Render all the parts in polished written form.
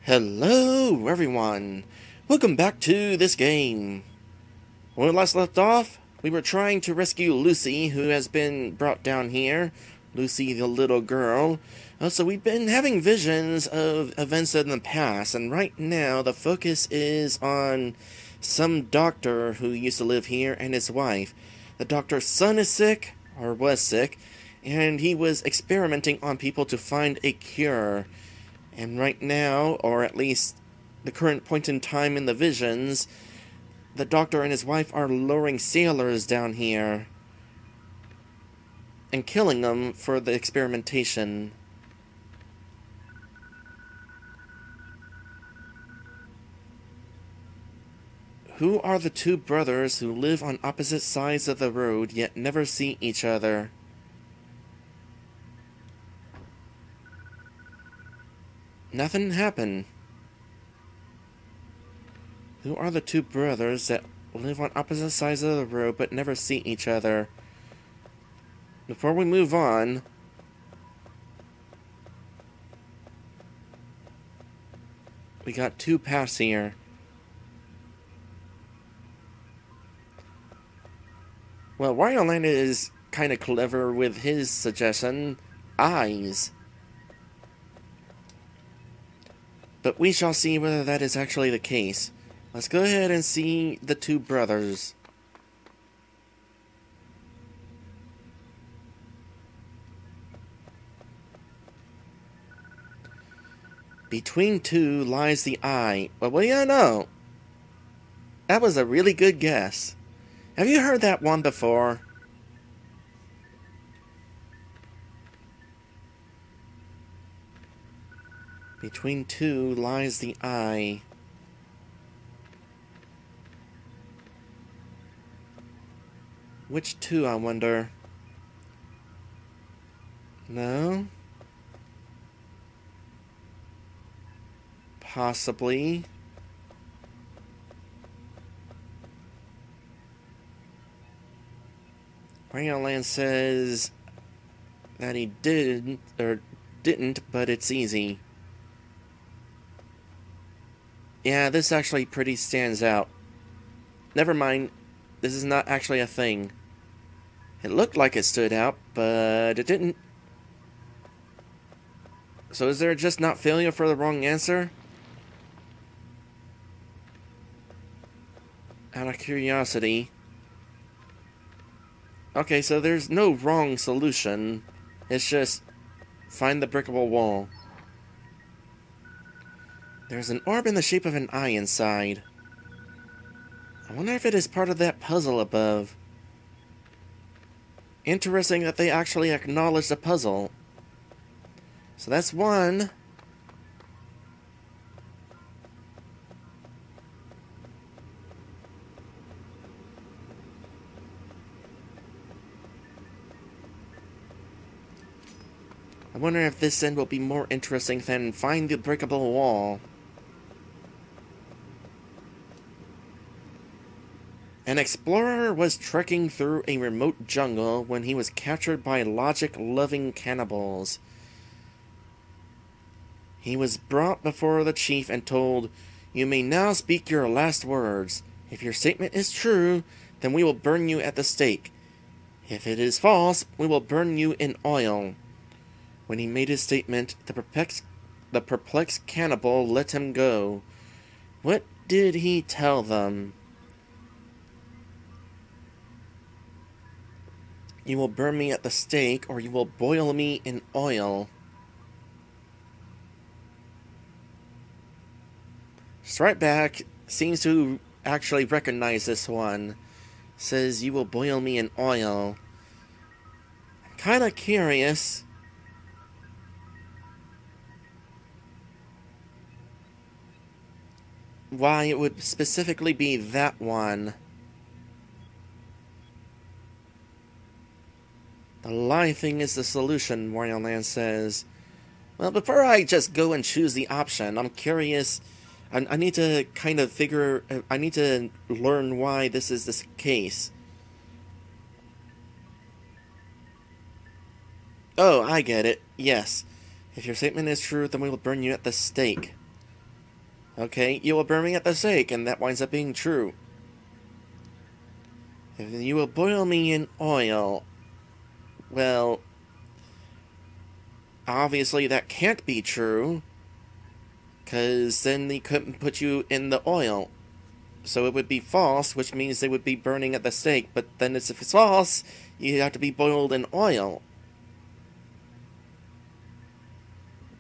Hello everyone! Welcome back to this game. When we last left off, we were trying to rescue Lucy, who has been brought down here. Lucy, the little girl. So we've been having visions of events in the past, and right now the focus is on some doctor who used to live here and his wife. The doctor's son is sick, or was sick, and he was experimenting on people to find a cure. And right now, or at least the current point in time in the visions, the doctor and his wife are luring sailors down here and killing them for the experimentation. Who are the two brothers who live on opposite sides of the road yet never see each other? Nothing happened. Who are the two brothers that live on opposite sides of the road but never see each other? Before we move on, we got two paths here. Well, Wildland is kind of clever with his suggestion, eyes. But we shall see whether that is actually the case. Let's go ahead and see the two brothers. Between two lies the eye. Well, what do you know? That was a really good guess. Have you heard that one before? Between two lies the eye. Which two, I wonder? No? Possibly. Land says that he didn't, but it's easy. Yeah, this actually pretty stands out. Never mind, this is not actually a thing. It looked like it stood out, but it didn't. So is there just not failure for the wrong answer? Out of curiosity. Okay, so there's no wrong solution. It's just find the breakable wall. There's an orb in the shape of an eye inside. I wonder if it is part of that puzzle above. Interesting that they actually acknowledge the puzzle. So that's one. I wonder if this end will be more interesting than find the breakable wall. An explorer was trekking through a remote jungle when he was captured by logic-loving cannibals. He was brought before the chief and told, "You may now speak your last words. If your statement is true, then we will burn you at the stake. If it is false, we will burn you in oil." When he made his statement, the perplexed cannibal let him go. What did he tell them? You will burn me at the stake, or you will boil me in oil. Strike Back seems to actually recognize this one. Says, you will boil me in oil. I'm kinda curious. Why it would specifically be that one. The lie thing is the solution, Wildland says. Well, before I just go and choose the option, I'm curious. I need to kind of I need to learn why this is the case. Oh, I get it. Yes. If your statement is true, then we will burn you at the stake. Okay, you will burn me at the stake, and that winds up being true. If you will boil me in oil, well, obviously that can't be true, because then they couldn't put you in the oil. So it would be false, which means they would be burning at the stake, but then if it's false, you have to be boiled in oil.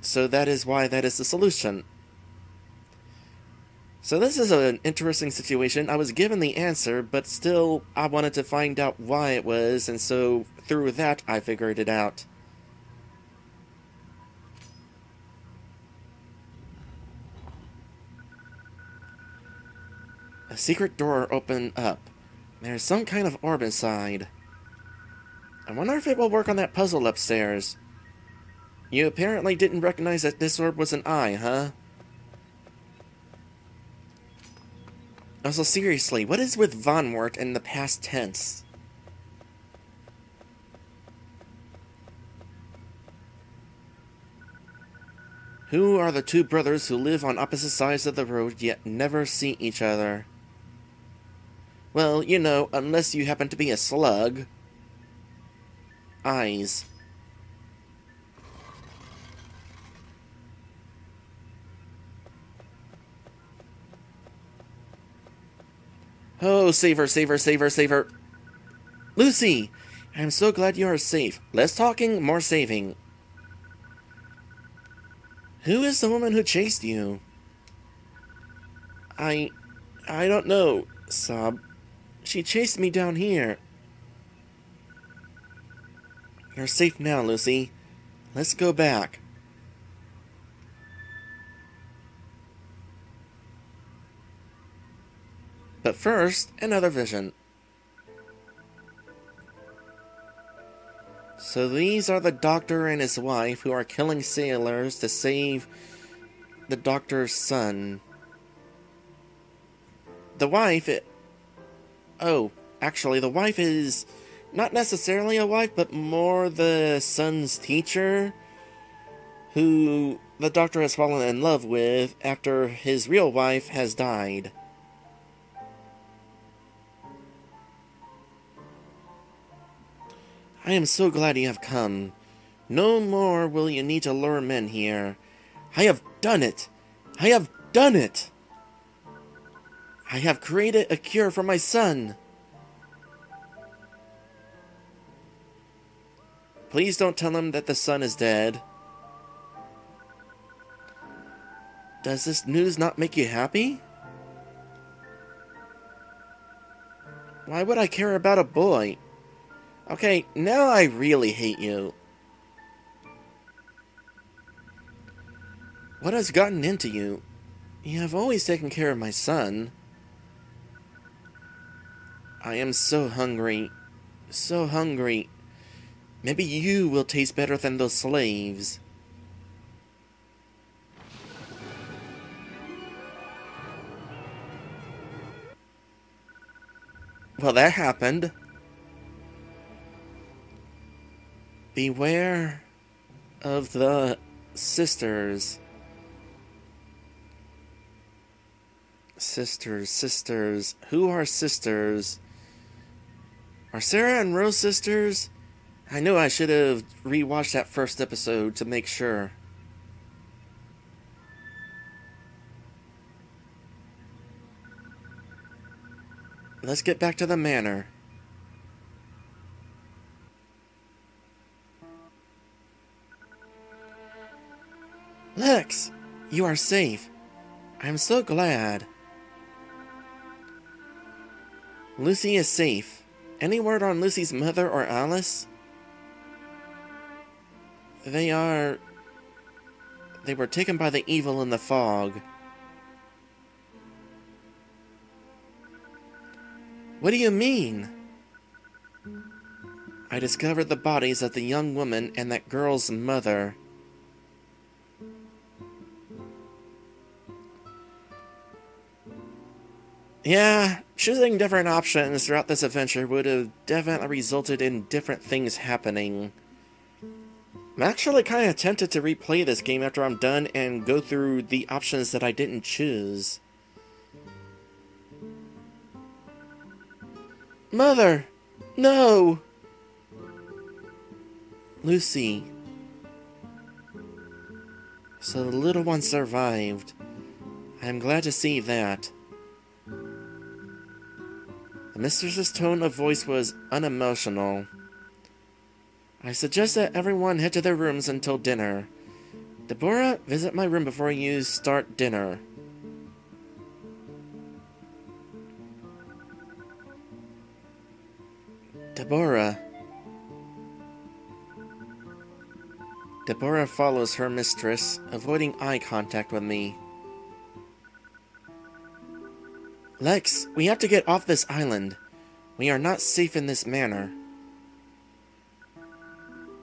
So that is why that is the solution. So this is an interesting situation. I was given the answer, but still I wanted to find out why it was, and so through that I figured it out. A secret door opened up. There's some kind of orb inside. I wonder if it will work on that puzzle upstairs. You apparently didn't recognize that this orb was an eye, huh? Also, seriously, what is with Von Wart in the past tense? Who are the two brothers who live on opposite sides of the road yet never see each other? Well, you know, unless you happen to be a slug. Eyes. Oh, save her, save her, save her, save her. Lucy! I'm so glad you are safe. Less talking, more saving. Who is the woman who chased you? I don't know, sob. She chased me down here. You're safe now, Lucy. Let's go back. But first, another vision. So these are the doctor and his wife who are killing sailors to save the doctor's son. The wife... Oh, actually, the wife is not necessarily a wife, but more the son's teacher, who the doctor has fallen in love with after his real wife has died. I am so glad you have come. No more will you need to lure men here. I have done it! I have done it! I have created a cure for my son! Please don't tell him that the son is dead. Does this news not make you happy? Why would I care about a boy? Okay, now I really hate you. What has gotten into you? You have always taken care of my son. I am so hungry. So hungry. Maybe you will taste better than those slaves. Well, that happened. Beware of the sisters. Sisters. Who are sisters? Are Sarah and Rose sisters? I know I should have rewatched that first episode to make sure. Let's get back to the manor. Lex, you are safe. I'm so glad. Lucy is safe. Any word on Lucy's mother or Alice? They were taken by the evil in the fog. What do you mean? I discovered the bodies of the young woman and that girl's mother. Yeah, choosing different options throughout this adventure would have definitely resulted in different things happening. I'm actually kind of tempted to replay this game after I'm done and go through the options that I didn't choose. Mother! No! Lucy. So the little one survived. I'm glad to see that. The mistress's tone of voice was unemotional. I suggest that everyone head to their rooms until dinner. Deborah, visit my room before you start dinner. Deborah. Deborah follows her mistress, avoiding eye contact with me. Lex, we have to get off this island. We are not safe in this manner.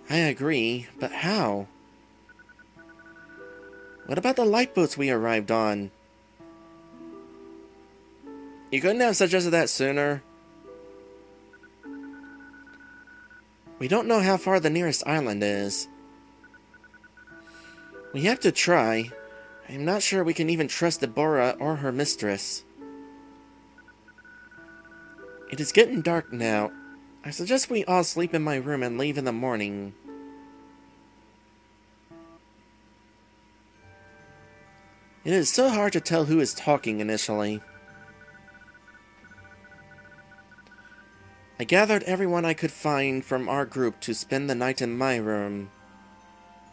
I agree, but how? What about the lifeboats we arrived on? You couldn't have suggested that sooner. We don't know how far the nearest island is. We have to try. I'm not sure we can even trust Deborah or her mistress. It is getting dark now. I suggest we all sleep in my room and leave in the morning. It is so hard to tell who is talking initially. I gathered everyone I could find from our group to spend the night in my room.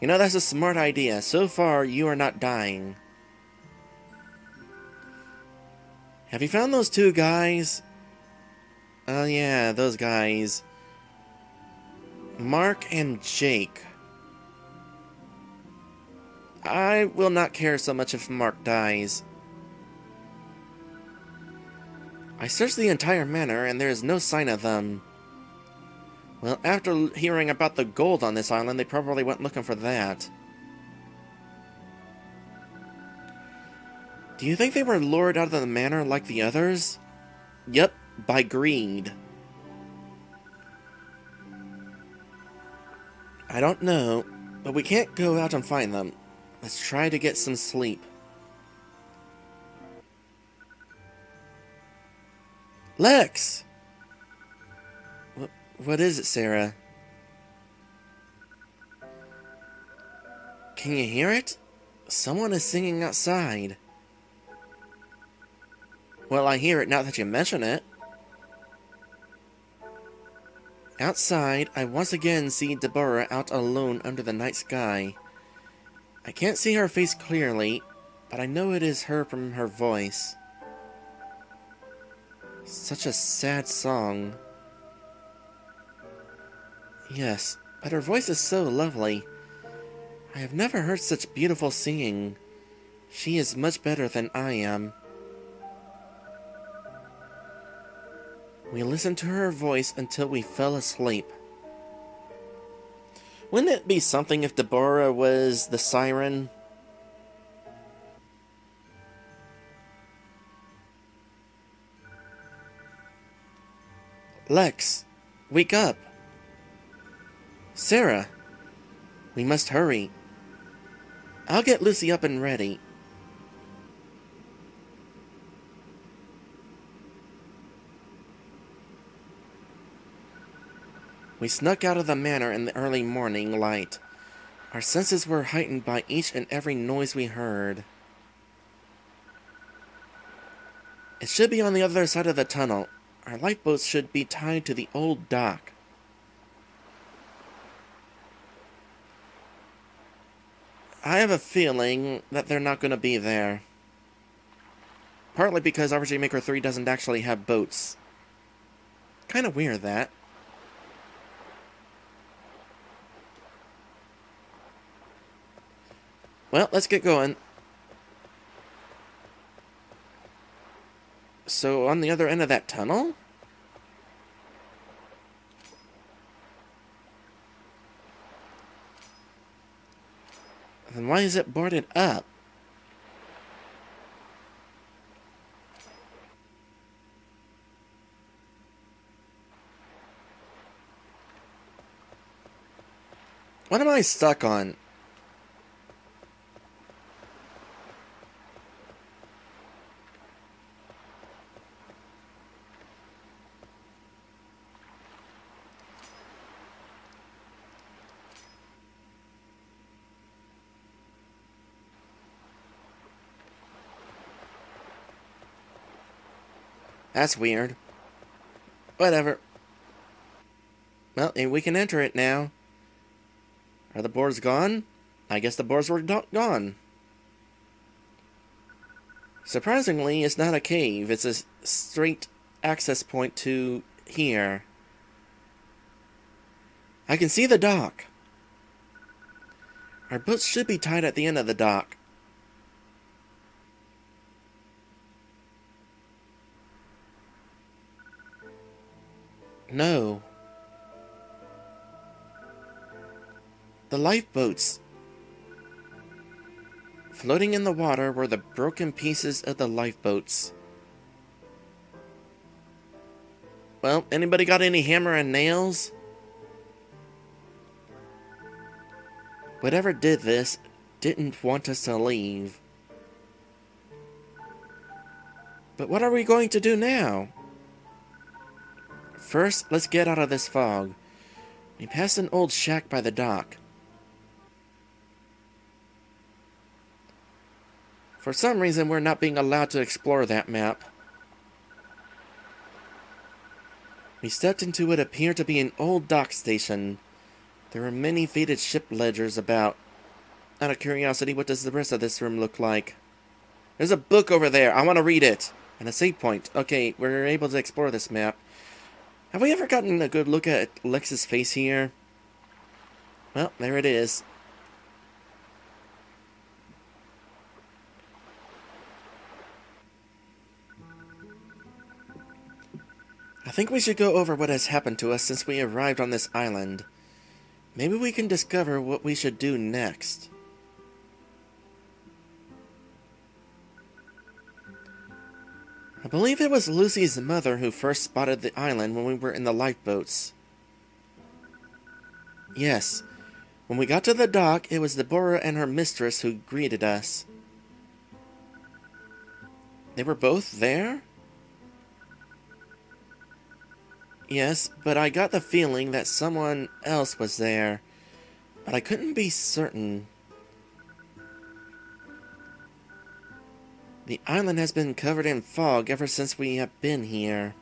You know, that's a smart idea. So far, you are not dying. Have you found those two guys? Oh yeah, those guys. Mark and Jake. I will not care so much if Mark dies. I searched the entire manor and there is no sign of them. Well, after hearing about the gold on this island, they probably went looking for that. Do you think they were lured out of the manor like the others? Yep, by greed. I don't know, but we can't go out and find them. Let's try to get some sleep. Lex! What is it, Sarah? Can you hear it? Someone is singing outside. Well, I hear it now that you mention it. Outside, I once again see Deborah out alone under the night sky. I can't see her face clearly, but I know it is her from her voice. Such a sad song. Yes, but her voice is so lovely. I have never heard such beautiful singing. She is much better than I am. We listened to her voice until we fell asleep. Wouldn't it be something if Deborah was the Siren? Lex, wake up. Sarah, we must hurry. I'll get Lucy up and ready. We snuck out of the manor in the early morning light. Our senses were heightened by each and every noise we heard. It should be on the other side of the tunnel. Our lifeboats should be tied to the old dock. I have a feeling that they're not going to be there. Partly because RPG Maker 3 doesn't actually have boats. Kind of weird, that. Well, let's get going. So, on the other end of that tunnel? Then why is it boarded up? What am I stuck on? That's weird. Whatever. Well, we can enter it now. Are the boards gone? I guess the boards were gone. Surprisingly, it's not a cave. It's a straight access point to here. I can see the dock. Our boats should be tied at the end of the dock. No. The lifeboats. Floating in the water were the broken pieces of the lifeboats. Well, anybody got any hammer and nails? Whatever did this didn't want us to leave. But what are we going to do now? First, let's get out of this fog. We passed an old shack by the dock. For some reason, we're not being allowed to explore that map. We stepped into what appeared to be an old dock station. There were many faded ship ledgers about. Out of curiosity, what does the rest of this room look like? There's a book over there. I want to read it. And a save point. Okay, we're able to explore this map. Have we ever gotten a good look at Lex's face here? Well, there it is. I think we should go over what has happened to us since we arrived on this island. Maybe we can discover what we should do next. I believe it was Lucy's mother who first spotted the island when we were in the lifeboats. Yes, when we got to the dock, it was Deborah and her mistress who greeted us. They were both there? Yes, but I got the feeling that someone else was there, but I couldn't be certain. The island has been covered in fog ever since we have been here.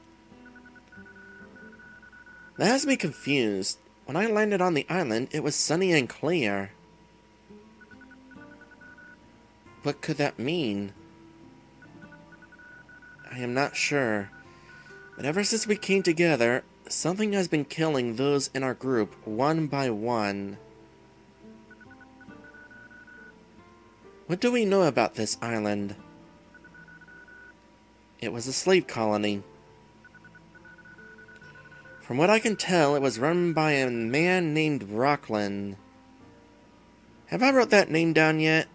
That has me confused. When I landed on the island, it was sunny and clear. What could that mean? I am not sure. But ever since we came together, something has been killing those in our group one by one. What do we know about this island? It was a slave colony. From what I can tell, it was run by a man named Rockland. Have I wrote that name down yet?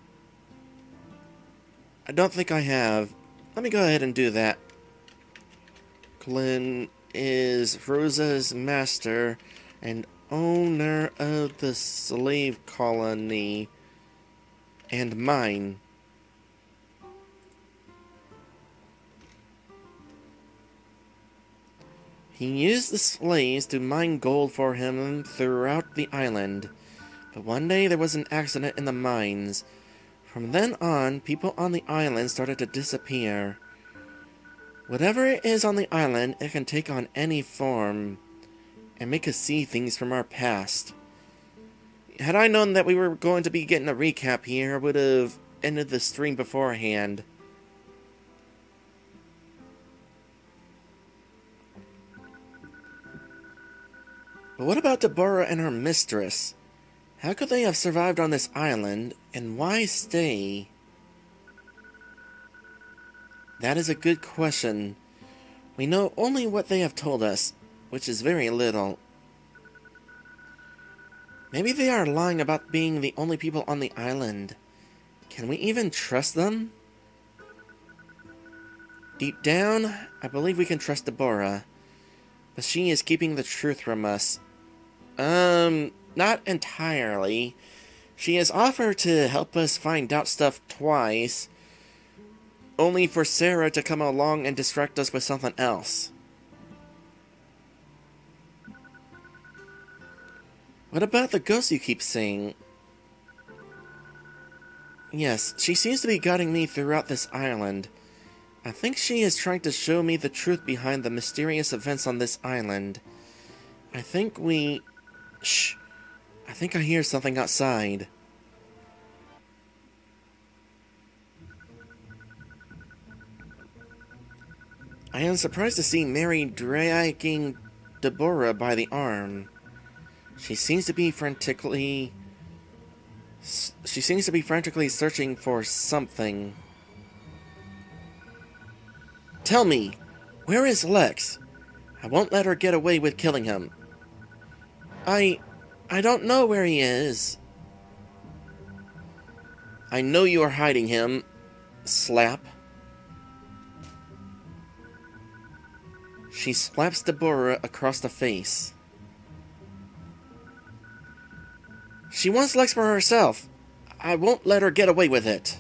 I don't think I have. Let me go ahead and do that. Rockland is Rosa's master and owner of the slave colony. And mine. He used the slaves to mine gold for him throughout the island, but one day there was an accident in the mines. From then on, people on the island started to disappear. Whatever it is on the island, it can take on any form, and make us see things from our past. Had I known that we were going to be getting a recap here, I would have ended the stream beforehand. But what about Deborah and her mistress? How could they have survived on this island, and why stay? That is a good question. We know only what they have told us, which is very little. Maybe they are lying about being the only people on the island. Can we even trust them? Deep down, I believe we can trust Deborah. But she is keeping the truth from us. not entirely. She has offered to help us find out stuff twice, only for Sarah to come along and distract us with something else. What about the ghost you keep seeing? Yes, she seems to be guiding me throughout this island. I think she is trying to show me the truth behind the mysterious events on this island. I think we... Shh. I think I hear something outside. I am surprised to see Mary dragging Deborah by the arm. She seems to be frantically searching for something. Tell me, where is Lex? I won't let her get away with killing him. I don't know where he is. I know you are hiding him. Slap. She slaps Deborah across the face. She wants Lex for herself. I won't let her get away with it.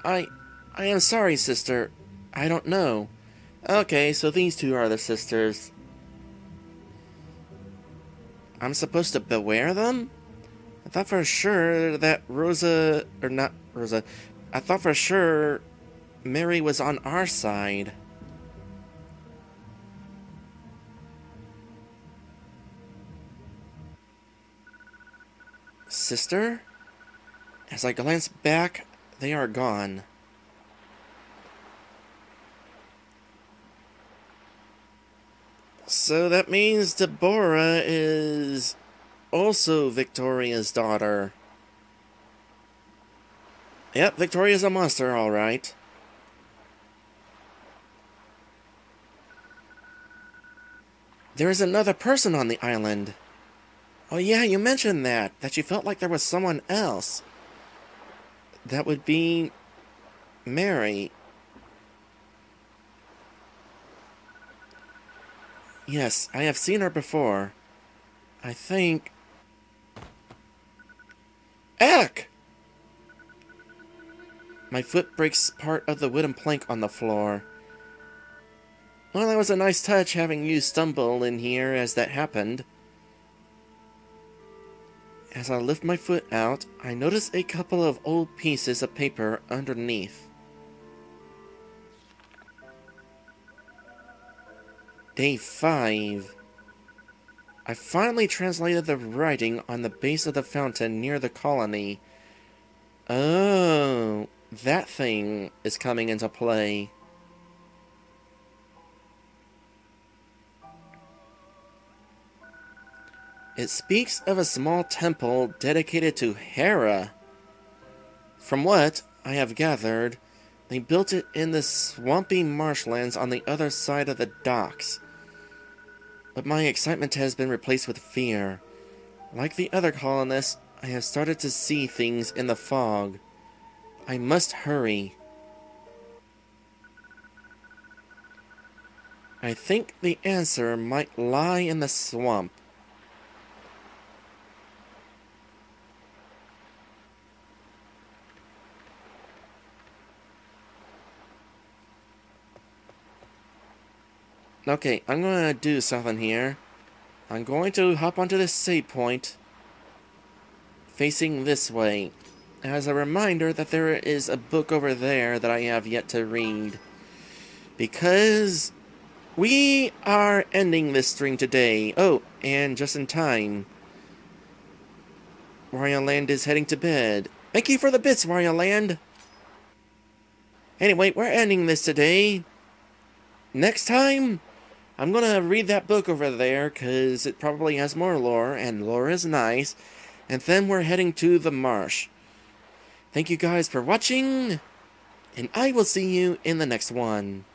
I am sorry, sister. I don't know. Okay, so these two are the sisters. I'm supposed to beware them? I thought for sure that I thought for sure Mary was on our side. Sister? As I glance back, they are gone. So that means Deborah is also Victoria's daughter. Yep, Victoria's a monster, alright. There is another person on the island. Oh yeah, you mentioned that you felt like there was someone else. That would be Mary. Yes, I have seen her before. I think... Eck! My foot breaks part of the wooden plank on the floor. Well, that was a nice touch having you stumble in here as that happened. As I lift my foot out, I notice a couple of old pieces of paper underneath. Day 5. I finally translated the writing on the base of the fountain near the colony. Oh, that thing is coming into play. It speaks of a small temple dedicated to Hera. From what I have gathered, they built it in the swampy marshlands on the other side of the docks. But my excitement has been replaced with fear. Like the other colonists, I have started to see things in the fog. I must hurry. I think the answer might lie in the swamp. Okay, I'm gonna do something here. I'm going to hop onto this save point, facing this way, as a reminder that there is a book over there that I have yet to read. Because we are ending this stream today. Oh, and just in time. Wario Land is heading to bed. Thank you for the bits, Wario Land. Anyway, we're ending this today. Next time, I'm gonna read that book over there, because it probably has more lore, and lore is nice. And then we're heading to the marsh. Thank you guys for watching, and I will see you in the next one.